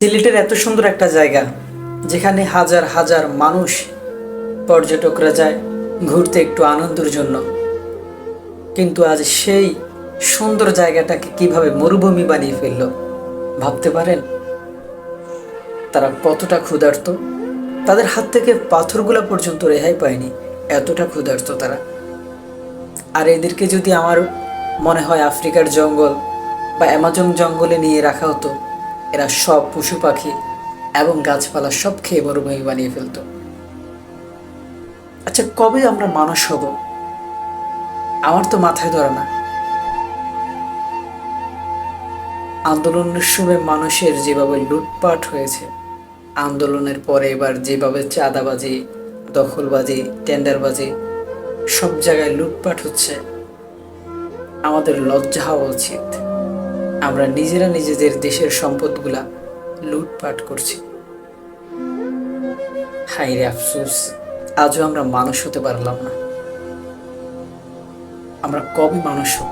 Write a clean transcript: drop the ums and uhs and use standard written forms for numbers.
সিলেটের এত সুন্দর একটা জায়গা যেখানে হাজার হাজার মানুষ পর্যটকরা যায় ঘুরতে একটু আনন্দের জন্য, কিন্তু আজ সেই সুন্দর জায়গাটাকে কিভাবে মরুভূমি বানিয়ে ফেললো ভাবতে পারেন? তারা কতটা ক্ষুধার্ত, তাদের হাত থেকে পাথরগুলা পর্যন্ত রেহাই পায়নি, এতটা ক্ষুধার্ত তারা। আর এদেরকে যদি আমার মনে হয় আফ্রিকার জঙ্গল বা অ্যামাজন জঙ্গলে নিয়ে রাখা হতো, এরা সব পশু পাখি এবং গাছপালা সব খেয়ে মরুভূমি বানিয়ে ফেলতো। আচ্ছা, কবে আমরা মানুষ হব? আমার তো মাথায় ধরে না। আন্দোলনের সময় মানুষের যেভাবে লুটপাট হয়েছে, আন্দোলনের পরে এবার যেভাবে চাঁদাবাজি, দখলবাজি, টেন্ডারবাজি, সব জায়গায় লুটপাট হচ্ছে, আমাদের লজ্জা হওয়া উচিত। আমরা নিজেরা নিজেদের দেশের সম্পদগুলা লুটপাট করছি। হায় রে আফসোস, আজও আমরা মানুষ হতে পারলাম না। আমরা কবে মানুষ হব?